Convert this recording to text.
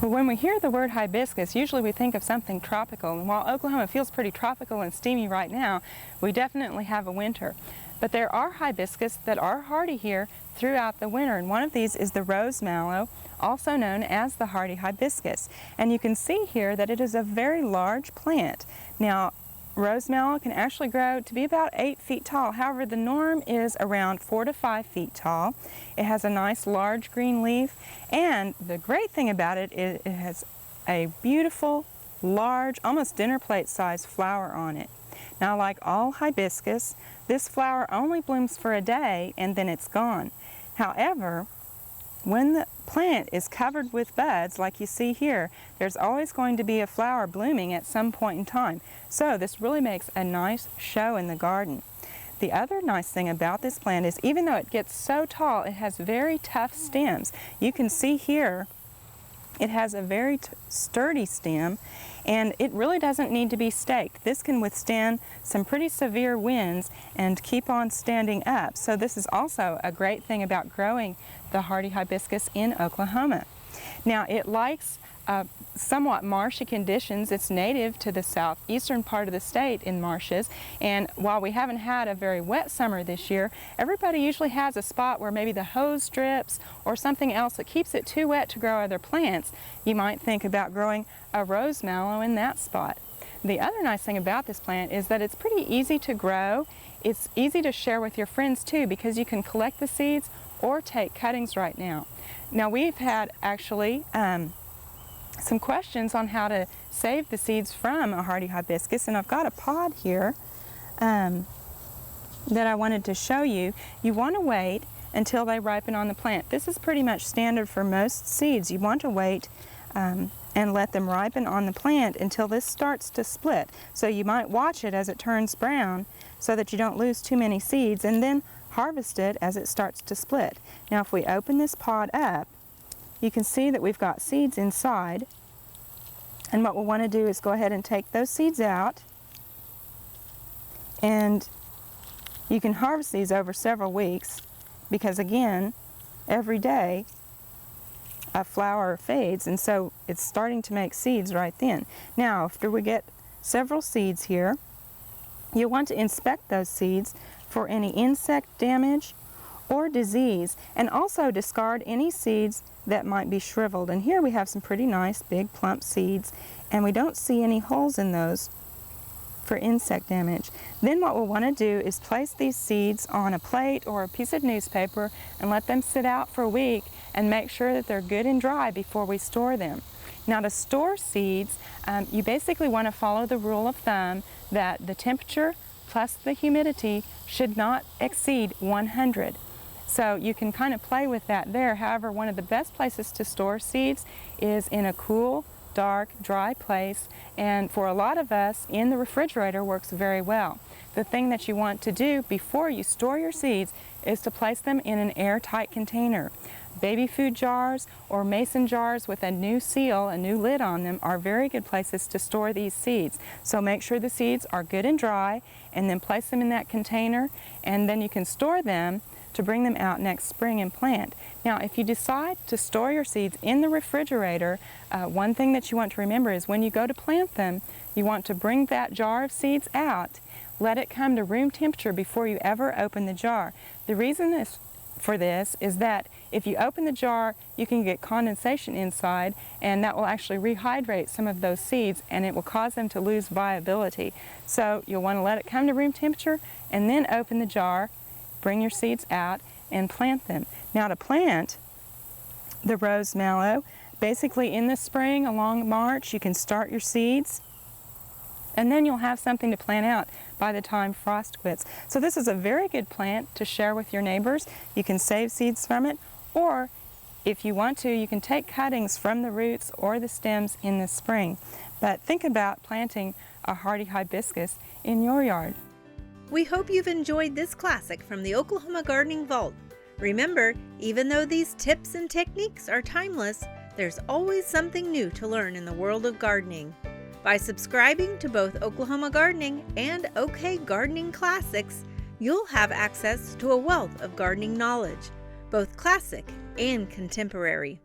Well, when we hear the word hibiscus, usually we think of something tropical, and while Oklahoma feels pretty tropical and steamy right now, we definitely have a winter. But there are hibiscus that are hardy here throughout the winter, and one of these is the rose mallow, also known as the hardy hibiscus. And you can see here that it is a very large plant. Now, rose mallow can actually grow to be about 8 feet tall. However, the norm is around 4 to 5 feet tall. It has a nice large green leaf, and the great thing about it is it has a beautiful, large, almost dinner plate size flower on it. Now, like all hibiscus, this flower only blooms for a day and then it's gone. However, when the plant is covered with buds, like you see here, there's always going to be a flower blooming at some point in time. So this really makes a nice show in the garden. The other nice thing about this plant is even though it gets so tall, it has very tough stems. You can see here it has a very sturdy stem, and it really doesn't need to be staked. This can withstand some pretty severe winds and keep on standing up. So this is also a great thing about growing the hardy hibiscus in Oklahoma. Now, it likes somewhat marshy conditions. It's native to the southeastern part of the state in marshes, and while we haven't had a very wet summer this year, everybody usually has a spot where maybe the hose drips or something else that keeps it too wet to grow other plants. You might think about growing a rose mallow in that spot. The other nice thing about this plant is that it's pretty easy to grow. It's easy to share with your friends too, because you can collect the seeds or take cuttings right now. Now, we've had actually some questions on how to save the seeds from a hardy hibiscus, and I've got a pod here that I wanted to show you. You want to wait until they ripen on the plant. This is pretty much standard for most seeds. You want to wait and let them ripen on the plant until this starts to split. So you might watch it as it turns brown so that you don't lose too many seeds, and then harvest it as it starts to split. Now, if we open this pod up, you can see that we've got seeds inside, and what we'll want to do is go ahead and take those seeds out, and you can harvest these over several weeks because, again, every day a flower fades, and so it's starting to make seeds right then. Now, after we get several seeds here, you'll want to inspect those seeds for any insect damage or disease, and also discard any seeds that might be shriveled. And here we have some pretty nice big plump seeds, and we don't see any holes in those for insect damage. Then what we'll want to do is place these seeds on a plate or a piece of newspaper and let them sit out for a week and make sure that they're good and dry before we store them. Now, to store seeds, you basically want to follow the rule of thumb that the temperature plus the humidity should not exceed 100. So you can kind of play with that there. However, one of the best places to store seeds is in a cool, dark, dry place, and for a lot of us, in the refrigerator works very well. The thing that you want to do before you store your seeds is to place them in an airtight container. Baby food jars or mason jars with a new seal, a new lid on them, are very good places to store these seeds. So make sure the seeds are good and dry, and then place them in that container, and then you can store them to bring them out next spring and plant. Now, if you decide to store your seeds in the refrigerator, one thing that you want to remember is when you go to plant them, you want to bring that jar of seeds out, let it come to room temperature before you ever open the jar. The reason for this is that if you open the jar, you can get condensation inside, and that will actually rehydrate some of those seeds, and it will cause them to lose viability. So you'll want to let it come to room temperature and then open the jar, bring your seeds out, and plant them. Now, to plant the rose mallow, basically in the spring along March, you can start your seeds, and then you'll have something to plant out by the time frost quits. So this is a very good plant to share with your neighbors. You can save seeds from it, or if you want to, you can take cuttings from the roots or the stems in the spring. But think about planting a hardy hibiscus in your yard. We hope you've enjoyed this classic from the Oklahoma Gardening Vault. Remember, even though these tips and techniques are timeless, there's always something new to learn in the world of gardening. By subscribing to both Oklahoma Gardening and OK Gardening Classics, you'll have access to a wealth of gardening knowledge, both classic and contemporary.